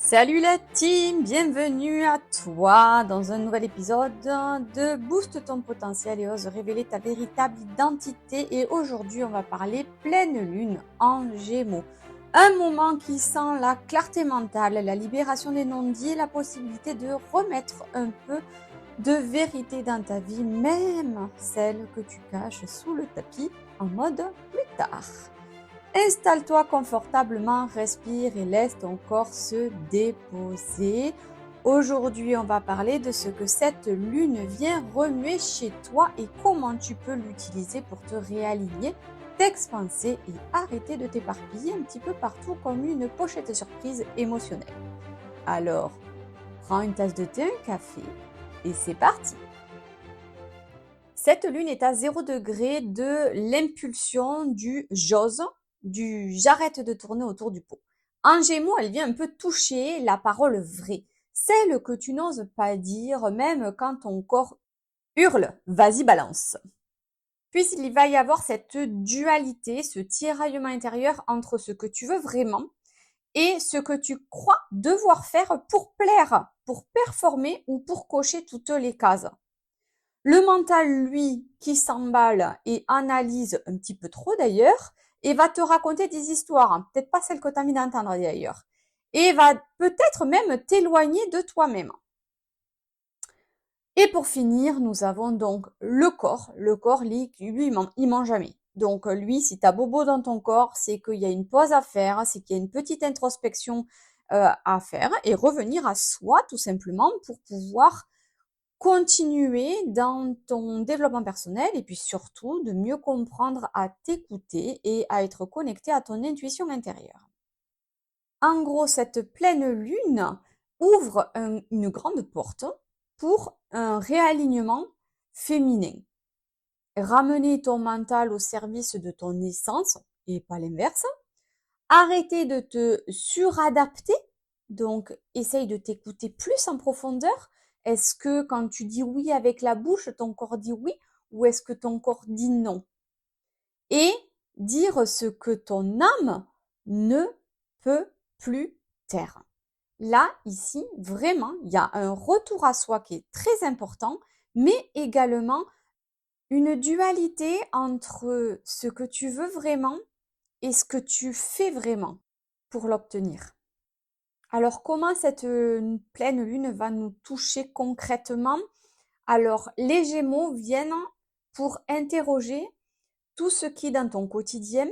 Salut la team, bienvenue à toi dans un nouvel épisode de Booste ton potentiel et ose révéler ta véritable identité. Et aujourd'hui, on va parler pleine lune en Gémeaux. Un moment qui sent la clarté mentale, la libération des non-dits et la possibilité de remettre un peu de vérité dans ta vie, même celle que tu caches sous le tapis en mode plus tard. Installe-toi confortablement, respire et laisse ton corps se déposer. Aujourd'hui, on va parler de ce que cette lune vient remuer chez toi et comment tu peux l'utiliser pour te réaligner, t'expanser et arrêter de t'éparpiller un petit peu partout comme une pochette surprise émotionnelle. Alors, prends une tasse de thé, un café et c'est parti. Cette lune est à 0 degré de l'impulsion du j'ose, du j'arrête de tourner autour du pot. En Gémeaux, elle vient un peu toucher la parole vraie, celle que tu n'oses pas dire même quand ton corps hurle, vas-y balance. Puisqu'il va y avoir cette dualité, ce tiraillement intérieur entre ce que tu veux vraiment et ce que tu crois devoir faire pour plaire, pour performer ou pour cocher toutes les cases. Le mental, lui, qui s'emballe et analyse un petit peu trop d'ailleurs, et va te raconter des histoires, hein, peut-être pas celles que tu as envie d'entendre d'ailleurs, et va peut-être même t'éloigner de toi-même. Et pour finir, nous avons donc le corps. Le corps, lui, il ment jamais. Donc lui, si tu as bobo dans ton corps, c'est qu'il y a une pause à faire, c'est qu'il y a une petite introspection à faire et revenir à soi tout simplement pour pouvoir continuer dans ton développement personnel et puis surtout de mieux comprendre à t'écouter et à être connecté à ton intuition intérieure. En gros, cette pleine lune ouvre une grande porte pour un réalignement féminin. Ramener ton mental au service de ton essence et pas l'inverse. Arrêter de te suradapter, donc essaye de t'écouter plus en profondeur. Est-ce que quand tu dis oui avec la bouche, ton corps dit oui ou est-ce que ton corps dit non? Et dire ce que ton âme ne peut plus taire. Là, ici, vraiment, il y a un retour à soi qui est très important, mais également une dualité entre ce que tu veux vraiment et ce que tu fais vraiment pour l'obtenir. Alors, comment cette pleine lune va nous toucher concrètement? Alors, les Gémeaux viennent pour interroger tout ce qui, dans ton quotidien,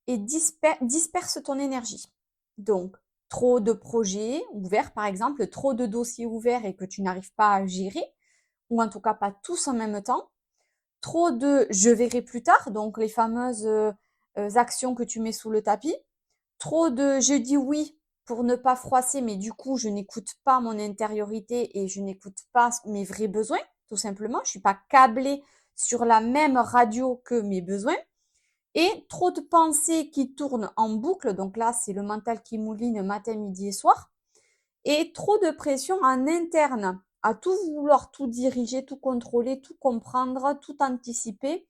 et disperse ton énergie. Donc, trop de projets ouverts, par exemple, trop de dossiers ouverts et que tu n'arrives pas à gérer, ou en tout cas pas tous en même temps. Trop de je verrai plus tard, donc les fameuses actions que tu mets sous le tapis. Trop de je dis oui pour ne pas froisser, mais du coup, je n'écoute pas mon intériorité et je n'écoute pas mes vrais besoins, tout simplement. Je suis pas câblée sur la même radio que mes besoins. Et trop de pensées qui tournent en boucle, donc là, c'est le mental qui mouline matin, midi et soir. Et trop de pression en interne, à tout vouloir, tout diriger, tout contrôler, tout comprendre, tout anticiper.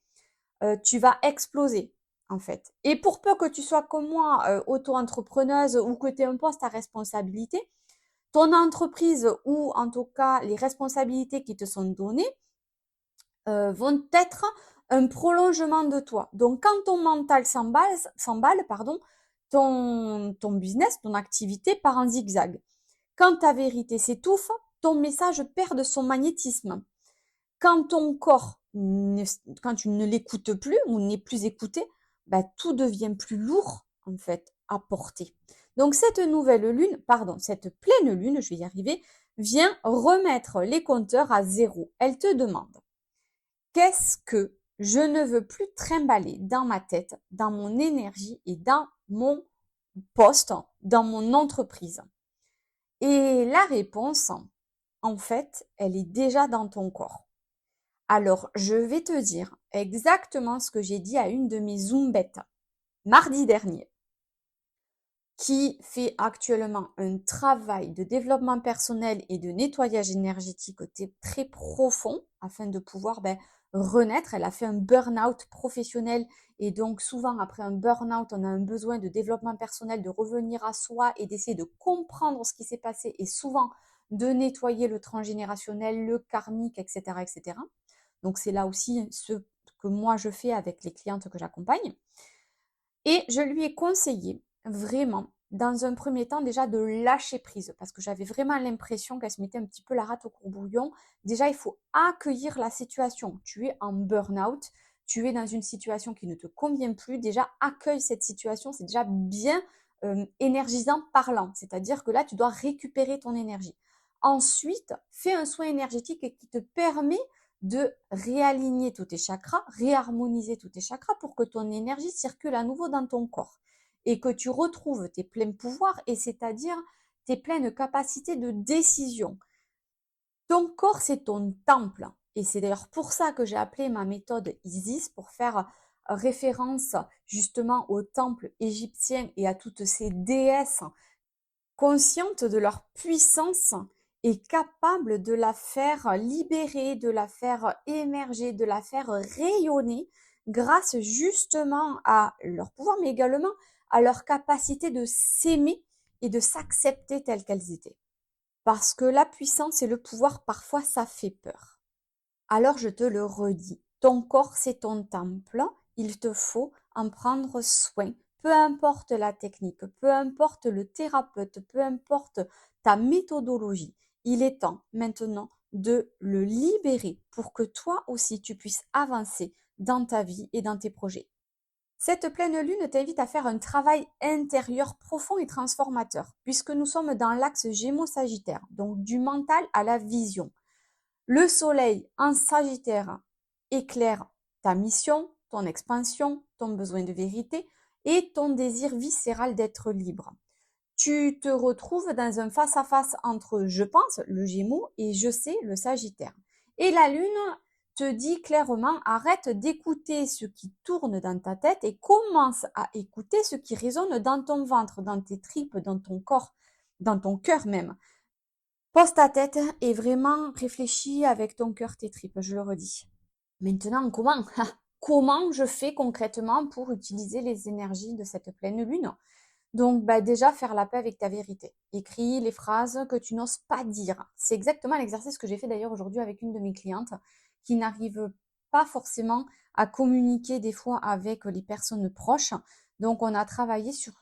Tu vas exploser en fait. Et pour peu que tu sois comme moi, auto-entrepreneuse ou que tu aies un poste à responsabilité, ton entreprise ou en tout cas les responsabilités qui te sont données vont être un prolongement de toi. Donc quand ton mental s'emballe, pardon, ton business, ton activité part en zigzag. Quand ta vérité s'étouffe, ton message perd de son magnétisme. Quand ton corps, quand tu ne l'écoutes plus ou n'est plus écouté, bah, tout devient plus lourd en fait à porter. Donc cette nouvelle lune, pardon, cette pleine lune, je vais y arriver, vient remettre les compteurs à zéro. Elle te demande, qu'est-ce que je ne veux plus trimballer dans ma tête, dans mon énergie et dans mon poste, dans mon entreprise? Et la réponse, en fait, elle est déjà dans ton corps. Alors, je vais te dire exactement ce que j'ai dit à une de mes Zumbettes mardi dernier, qui fait actuellement un travail de développement personnel et de nettoyage énergétique très profond afin de pouvoir renaître. Elle a fait un burn-out professionnel et donc souvent après un burn-out, on a un besoin de développement personnel, de revenir à soi et d'essayer de comprendre ce qui s'est passé et souvent de nettoyer le transgénérationnel, le karmique, etc., etc. Donc c'est là aussi ce que moi je fais avec les clientes que j'accompagne. Et je lui ai conseillé vraiment, dans un premier temps, déjà de lâcher prise, parce que j'avais vraiment l'impression qu'elle se mettait un petit peu la rate au courbouillon. Déjà, il faut accueillir la situation. Tu es en burn-out, tu es dans une situation qui ne te convient plus. Déjà, accueille cette situation, c'est déjà bien énergisant parlant. C'est-à-dire que là, tu dois récupérer ton énergie. Ensuite, fais un soin énergétique qui te permet de réaligner tous tes chakras, réharmoniser tous tes chakras pour que ton énergie circule à nouveau dans ton corps et que tu retrouves tes pleins pouvoirs et c'est-à-dire tes pleines capacités de décision. Ton corps, c'est ton temple et c'est d'ailleurs pour ça que j'ai appelé ma méthode Isis pour faire référence justement au temple égyptien et à toutes ces déesses consciente de leur puissance et capable de la faire libérer, de la faire émerger, de la faire rayonner grâce justement à leur pouvoir, mais également à leur capacité de s'aimer et de s'accepter telles qu'elles étaient. Parce que la puissance et le pouvoir, parfois, ça fait peur. Alors je te le redis, ton corps c'est ton temple, il te faut en prendre soin, peu importe la technique, peu importe le thérapeute, peu importe ta méthodologie, il est temps maintenant de le libérer pour que toi aussi tu puisses avancer dans ta vie et dans tes projets. Cette pleine lune t'invite à faire un travail intérieur profond et transformateur, puisque nous sommes dans l'axe Gémeaux-Sagittaire, donc du mental à la vision. Le soleil en Sagittaire éclaire ta mission, ton expansion, ton besoin de vérité et ton désir viscéral d'être libre. Tu te retrouves dans un face-à-face entre je pense, le Gémeaux, et je sais, le Sagittaire. Et la Lune te dit clairement, arrête d'écouter ce qui tourne dans ta tête et commence à écouter ce qui résonne dans ton ventre, dans tes tripes, dans ton corps, dans ton cœur même. Pose ta tête et vraiment réfléchis avec ton cœur, tes tripes, je le redis. Maintenant, comment? Comment je fais concrètement pour utiliser les énergies de cette pleine lune? Donc, déjà, faire la paix avec ta vérité. Écris les phrases que tu n'oses pas dire. C'est exactement l'exercice que j'ai fait d'ailleurs aujourd'hui avec une de mes clientes qui n'arrive pas forcément à communiquer des fois avec les personnes proches. Donc, on a travaillé sur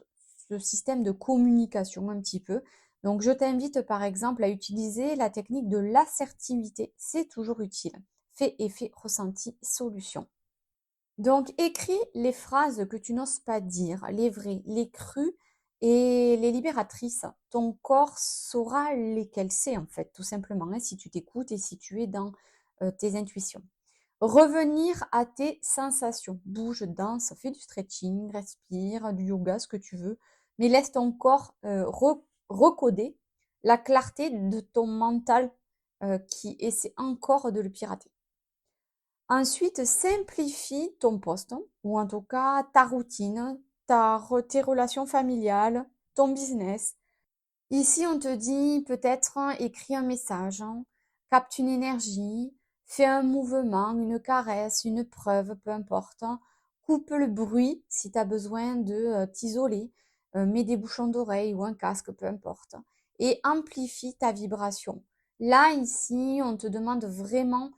ce système de communication un petit peu. Donc, je t'invite par exemple à utiliser la technique de l'assertivité. C'est toujours utile. Fait, effet, ressenti, solution. Donc, écris les phrases que tu n'oses pas dire, les vraies, les crues et les libératrices. Ton corps saura lesquelles c'est, en fait, tout simplement, hein, si tu t'écoutes et si tu es dans tes intuitions. Revenir à tes sensations. Bouge, danse, fais du stretching, respire, du yoga, ce que tu veux. Mais laisse ton corps recoder la clarté de ton mental qui essaie encore de le pirater. Ensuite, simplifie ton poste, ou en tout cas ta routine, tes relations familiales, ton business. Ici, on te dit peut-être écris un message, capte une énergie, fais un mouvement, une caresse, une preuve, peu importe. Coupe le bruit si tu as besoin de t'isoler, mets des bouchons d'oreille ou un casque, peu importe. Et amplifie ta vibration. Là, ici, on te demande vraiment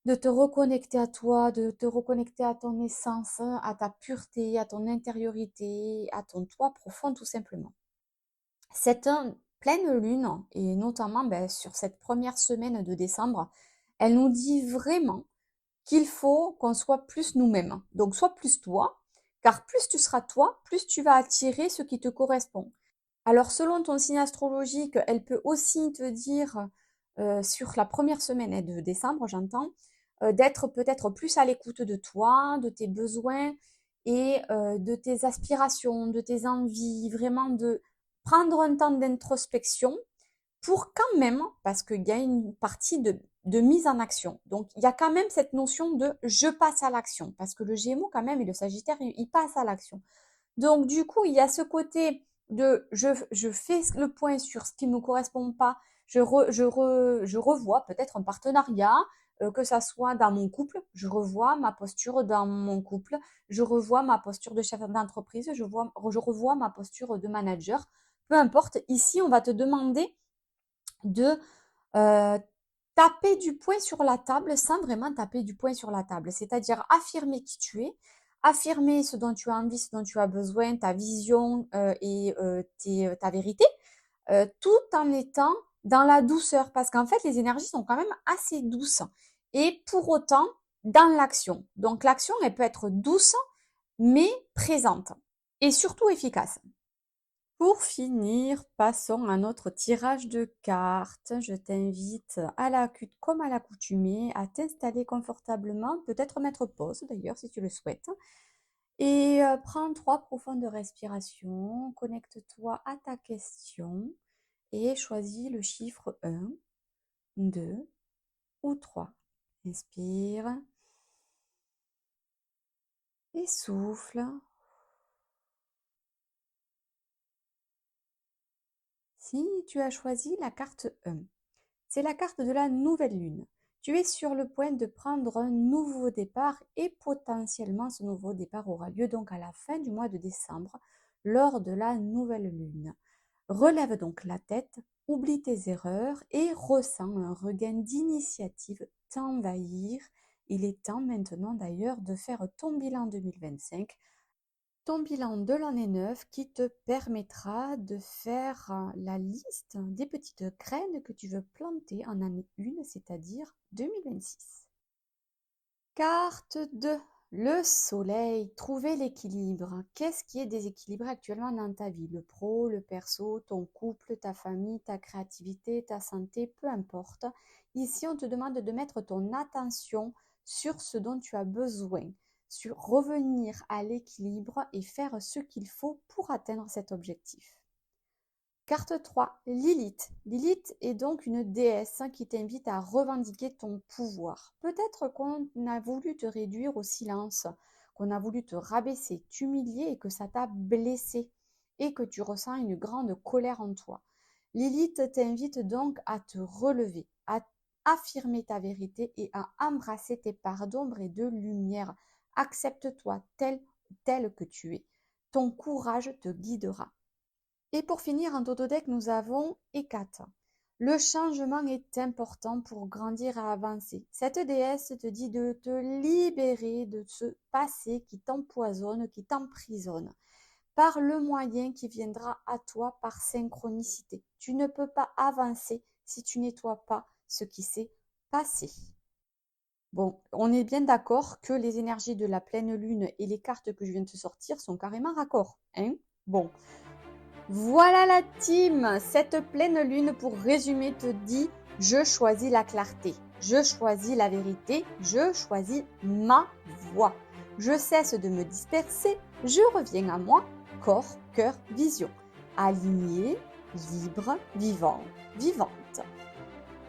de te reconnecter à toi, de te reconnecter à ton essence, à ta pureté, à ton intériorité, à ton toi profond tout simplement. Cette pleine lune, et notamment sur cette première semaine de décembre, elle nous dit vraiment qu'il faut qu'on soit plus nous-mêmes. Donc sois plus toi, car plus tu seras toi, plus tu vas attirer ce qui te correspond. Alors selon ton signe astrologique, elle peut aussi te dire sur la première semaine de décembre, j'entends, d'être peut-être plus à l'écoute de toi, de tes besoins et de tes aspirations, de tes envies, vraiment de prendre un temps d'introspection pour quand même, parce qu'il y a une partie de mise en action. Donc, il y a quand même cette notion de je passe à l'action, parce que le Gémeaux quand même et le Sagittaire, il passe à l'action. Donc, du coup, il y a ce côté de je fais le point sur ce qui ne me correspond pas, je revois peut-être un partenariat, que ça soit dans mon couple, je revois ma posture dans mon couple, je revois ma posture de chef d'entreprise, je revois ma posture de manager. Peu importe, ici, on va te demander de taper du poing sur la table sans vraiment taper du poing sur la table. C'est-à-dire affirmer qui tu es, affirmer ce dont tu as envie, ce dont tu as besoin, ta vision et ta vérité, tout en étant dans la douceur. Parce qu'en fait, les énergies sont quand même assez douces. Et pour autant, dans l'action. Donc l'action, elle peut être douce, mais présente. Et surtout efficace. Pour finir, passons à notre tirage de cartes. Je t'invite comme à l'accoutumée à t'installer confortablement, peut-être mettre pause d'ailleurs si tu le souhaites. Et prends 3 profondes respirations, connecte-toi à ta question et choisis le chiffre 1, 2 ou 3. Inspire et souffle. Si tu as choisi la carte 1, c'est la carte de la nouvelle lune. Tu es sur le point de prendre un nouveau départ et potentiellement ce nouveau départ aura lieu donc à la fin du mois de décembre lors de la nouvelle lune. Relève donc la tête, oublie tes erreurs et ressens un regain d'initiative t'envahir. Il est temps maintenant d'ailleurs de faire ton bilan 2025. Ton bilan de l'année 9 qui te permettra de faire la liste des petites graines que tu veux planter en année 1, c'est-à-dire 2026. Carte 2. Le soleil. Trouver l'équilibre. Qu'est-ce qui est déséquilibré actuellement dans ta vie? Le pro, le perso, ton couple, ta famille, ta créativité, ta santé, peu importe. Ici, on te demande de mettre ton attention sur ce dont tu as besoin, sur revenir à l'équilibre et faire ce qu'il faut pour atteindre cet objectif. Carte 3, Lilith. Lilith est donc une déesse qui t'invite à revendiquer ton pouvoir. Peut-être qu'on a voulu te réduire au silence, qu'on a voulu te rabaisser, t'humilier et que ça t'a blessé et que tu ressens une grande colère en toi. Lilith t'invite donc à te relever, à affirmer ta vérité et à embrasser tes parts d'ombre et de lumière. Accepte-toi tel que tu es. Ton courage te guidera. Et pour finir, en Totodec, nous avons Hécate. Le changement est important pour grandir et avancer. Cette déesse te dit de te libérer de ce passé qui t'empoisonne, qui t'emprisonne, par le moyen qui viendra à toi par synchronicité. Tu ne peux pas avancer si tu nettoies pas ce qui s'est passé. Bon, on est bien d'accord que les énergies de la pleine lune et les cartes que je viens de te sortir sont carrément raccords, hein? Bon. Voilà la team, cette pleine lune pour résumer te dit je choisis la clarté, je choisis la vérité, je choisis ma voie. Je cesse de me disperser, je reviens à moi, corps, cœur, vision. Aligné, libre, vivant, vivante.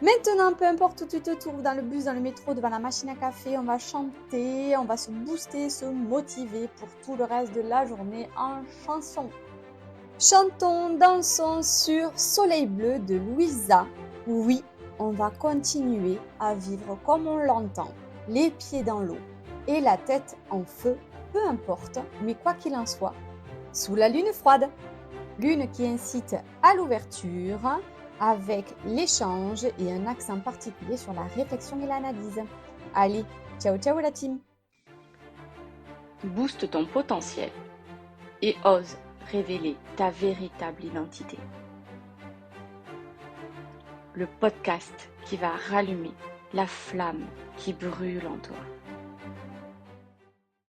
Maintenant, peu importe où tu te trouves, dans le bus, dans le métro, devant la machine à café, on va chanter, on va se booster, se motiver pour tout le reste de la journée en chanson. Chantons, dansons sur Soleil bleu de Louisa. Oui, on va continuer à vivre comme on l'entend, les pieds dans l'eau et la tête en feu, peu importe, mais quoi qu'il en soit, sous la lune froide. Lune qui incite à l'ouverture avec l'échange et un accent particulier sur la réflexion et l'analyse. Allez, ciao ciao la team! Booste ton potentiel et ose révéler ta véritable identité. Le podcast qui va rallumer la flamme qui brûle en toi.